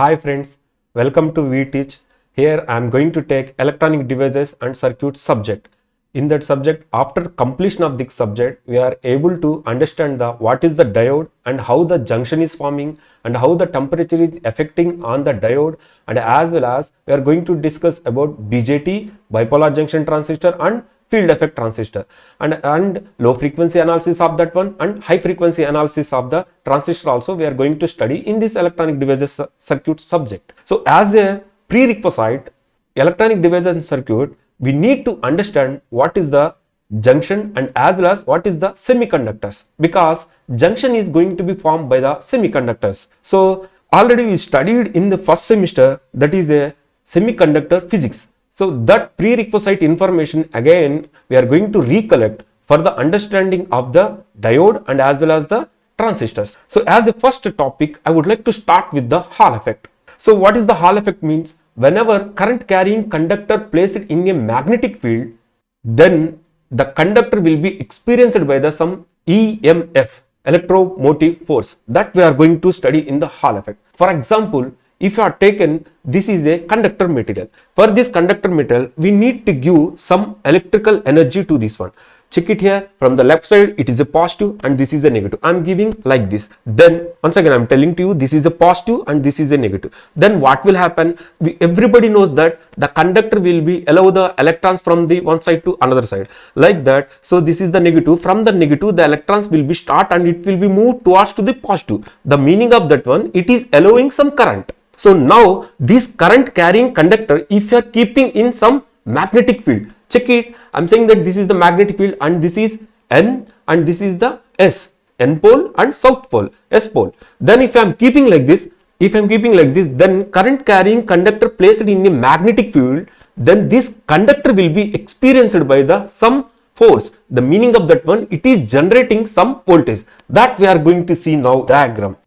Hi friends, welcome to VTeach. Here I am going to take electronic devices and circuits subject. In that subject, after completion of this subject, we are able to understand what is the diode and how the junction is forming and how the temperature is affecting on the diode, and as well as we are going to discuss about BJT, bipolar junction transistor, and field effect transistor, and low frequency analysis of that one and high frequency analysis of the transistor also we are going to study in this electronic devices circuit subject. So as a prerequisite electronic devices circuit, we need to understand what is the junction and as well as what is the semiconductors, because junction is going to be formed by the semiconductors. So already we studied in the first semester, that is a semiconductor physics. So that prerequisite information again we are going to recollect for the understanding of the diode and as well as the transistors. So as a first topic, I would like to start with the Hall effect. So what is the Hall effect means? Whenever current carrying conductor placed in a magnetic field, then the conductor will be experienced by some EMF, electromotive force, that we are going to study in the Hall effect. For example, if you are taken, this is a conductor material. For this conductor material, we need to give some electrical energy to this one. Check it here, from the left side it is a positive and this is a negative. I am giving like this. Then once again I am telling to you, this is a positive and this is a negative. Then what will happen? Everybody knows that the conductor will be allow the electrons from the one side to another side, like that. So this is the negative. From the negative the electrons will be start and it will be moved towards to the positive. The meaning of that one, it is allowing some current. So now this current carrying conductor, if you are keeping in some magnetic field, check it, I am saying that this is the magnetic field and this is N and this is the S, N pole and south pole, S pole. Then if I am keeping like this, then current carrying conductor placed in a magnetic field, then this conductor will be experienced by the some force. The meaning of that one, it is generating some voltage, that we are going to see now diagram.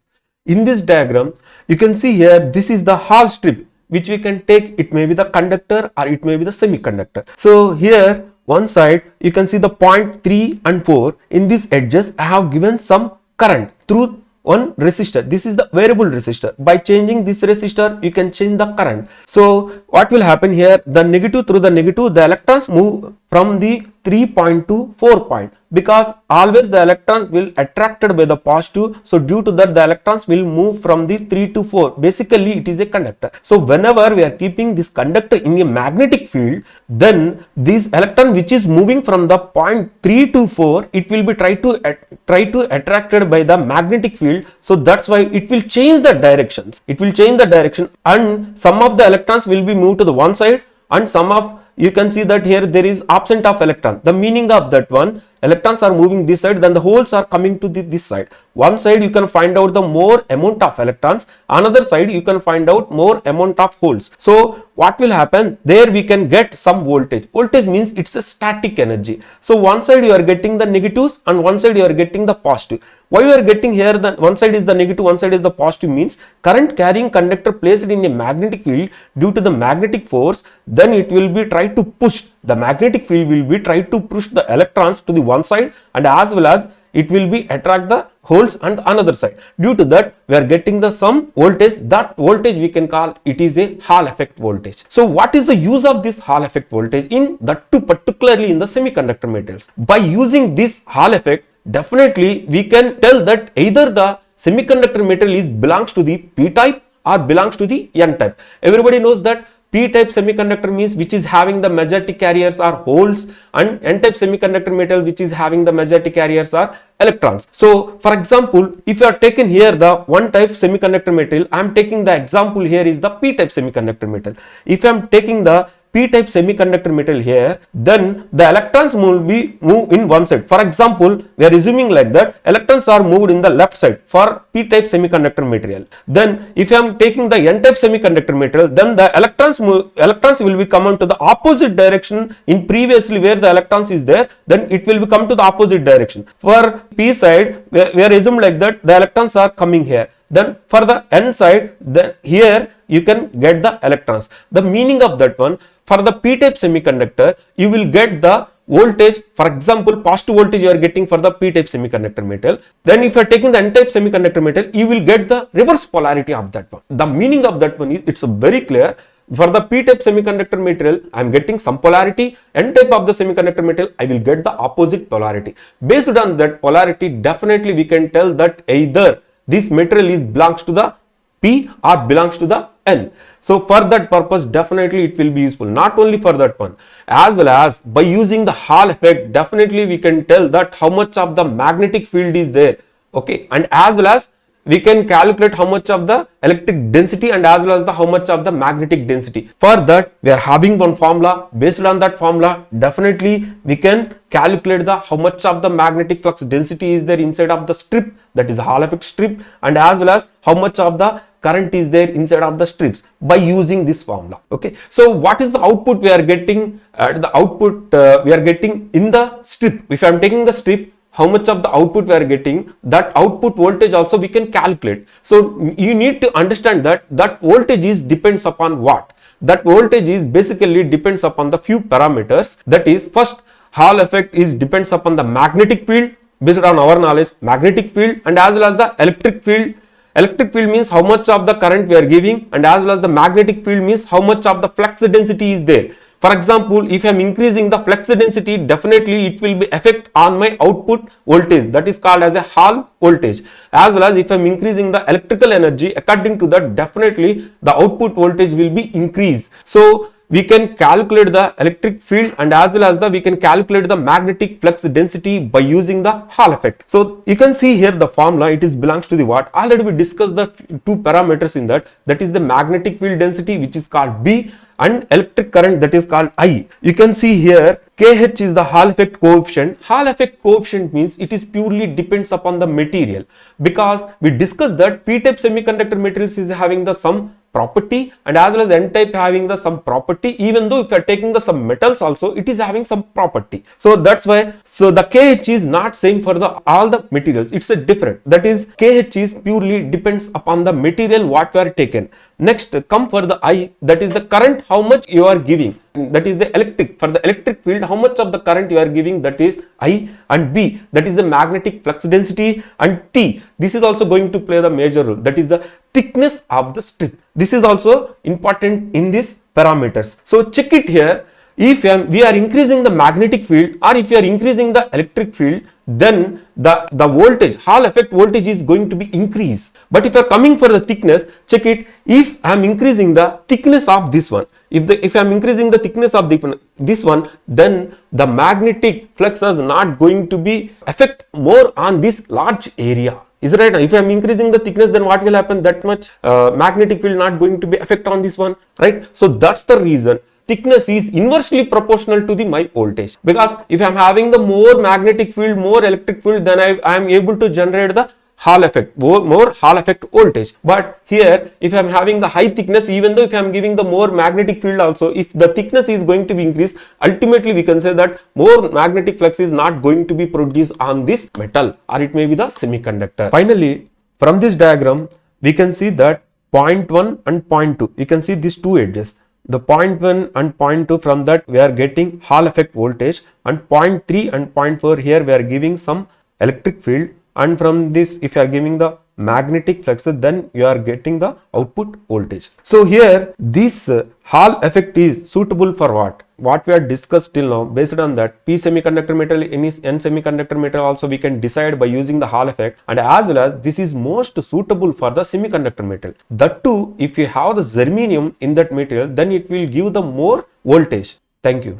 In this diagram, you can see here, this is the Hall strip, which we can take, it may be the conductor or it may be the semiconductor. So here one side you can see the point 3 and 4, in these edges I have given some current through one resistor. This is the variable resistor. By changing this resistor, you can change the current. So what will happen here? The negative through the negative, the electrons move from the 3 point to 4 point, because always the electrons will attracted by the positive. So due to that, the electrons will move from the 3 to 4. Basically it is a conductor. So whenever we are keeping this conductor in a magnetic field, then this electron which is moving from the point 3 to 4, it will be try to attracted by the magnetic field. So that's why it will change the directions. It will change the direction and some of the electrons will be moved to the one side and some of, you can see that here there is absent of electron. The meaning of that one, electrons are moving this side, then the holes are coming to this side. One side you can find out the more amount of electrons, another side you can find out more amount of holes. So what will happen? There we can get some voltage. Voltage means it's a static energy. So one side you are getting the negatives and one side you are getting the positive. Why you are getting here the one side is the negative, one side is the positive, means current carrying conductor placed in a magnetic field, due to the magnetic force, then it will be try to push, the magnetic field will be try to push the electrons to the one side and as well as it will be attract the holes on the another side. Due to that, we are getting the some voltage. That voltage we can call it is a Hall effect voltage. So what is the use of this Hall effect voltage in that too, particularly in the semiconductor materials? By using this Hall effect, definitely we can tell that either the semiconductor material is belongs to the P type or belongs to the N type. Everybody knows that P type semiconductor means which is having the majority carriers are holes, and N type semiconductor metal which is having the majority carriers are electrons. So for example, if you are taken here the one type semiconductor metal, I am taking the example here is the P type semiconductor metal. If I am taking the P type semiconductor metal here, then the electrons will be moved in one side. For example, we are assuming like that electrons are moved in the left side for P type semiconductor material. Then if I am taking the N type semiconductor material, then the electrons will be come to the opposite direction. In previously where the electrons is there, then it will be come to the opposite direction. For P side, we are assumed like that the electrons are coming here. Then for the N side, then here you can get the electrons. The meaning of that one, for the P type semiconductor, you will get the voltage, for example, positive voltage you are getting for the p-type semiconductor metal. Then if you are taking the n-type semiconductor metal, you will get the reverse polarity of that one. The meaning of that one is, it's very clear. For the p-type semiconductor material, I am getting some polarity. N-type of the semiconductor material, I will get the opposite polarity. Based on that polarity, definitely we can tell that either this material belongs to the P or belongs to the N. So for that purpose, definitely it will be useful. Not only for that one, as well as by using the Hall effect, definitely we can tell that how much of the magnetic field is there. Okay, and as well as we can calculate how much of the electric density and as well as the how much of the magnetic density. For that, we are having one formula. Based on that formula, definitely we can calculate the how much of the magnetic flux density is there inside of the strip, that is Hall effect strip, and as well as how much of the current is there inside of the strips by using this formula. Okay, so what is the output we are getting? We are getting in the strip. If I am taking the strip, how much of the output we are getting, that output voltage also we can calculate. So you need to understand that voltage depends upon what? That voltage basically depends upon the few parameters. That is, first, Hall effect depends upon the magnetic field. Based on our knowledge, magnetic field and as well as the electric field. Electric field means how much of the current we are giving, and as well as the magnetic field means how much of the flux density is there. For example, if I am increasing the flux density, definitely it will be effect on my output voltage, that is called as a Hall voltage. As well as if I am increasing the electrical energy, according to that, definitely the output voltage will be increased. So we can calculate the electric field and as well as we can calculate the magnetic flux density by using the Hall effect. So you can see here the formula, it belongs to the what? Already we discussed the two parameters in that is the magnetic field density, which is called B, and electric current, that is called I. You can see here KH is the Hall effect coefficient. Hall effect coefficient means it is purely depends upon the material, because we discussed that p-type semiconductor materials is having the some property and as well as n-type having the some property. Even though if you are taking the some metals also, it is having some property. So that's why, so the KH is not same for the all the materials, it's a different. That is, KH is purely depends upon the material what we are taken. Next come for the I, that is the current how much you are giving, that is the electric. For the electric field, how much of the current you are giving, that is I, and B, that is the magnetic flux density, and T, this is also going to play the major role, that is the thickness of the strip. This is also important in these parameters. So check it here. If we are increasing the magnetic field or if you are increasing the electric field, then the voltage, Hall effect voltage is going to be increased. But if you are coming for the thickness, check it. If I am increasing the thickness of this one, if I am increasing the thickness of this one, then the magnetic flux is not going to be affect more on this large area. Is it right? If I am increasing the thickness, then what will happen? That much magnetic field not going to be affect on this one, right? So that's the reason thickness is inversely proportional to the my voltage, because if I am having the more magnetic field, more electric field, then I am able to generate the Hall effect, more Hall effect voltage. But here, if I am having the high thickness, even though if I am giving the more magnetic field also, if the thickness is going to be increased, ultimately we can say that more magnetic flux is not going to be produced on this metal, or it may be the semiconductor. Finally, from this diagram, we can see that point 1 and point 2, you can see these two edges. The point 1 and point 2, from that we are getting Hall effect voltage, and point 3 and point 4, here we are giving some electric field, and from this if you are giving the magnetic flux, then you are getting the output voltage. So here this Hall effect is suitable for what we have discussed till now. Based on that, P semiconductor metal, N semiconductor metal also we can decide by using the Hall effect, and as well as this is most suitable for the semiconductor metal. That too, if you have the germanium in that material, then it will give the more voltage. Thank you.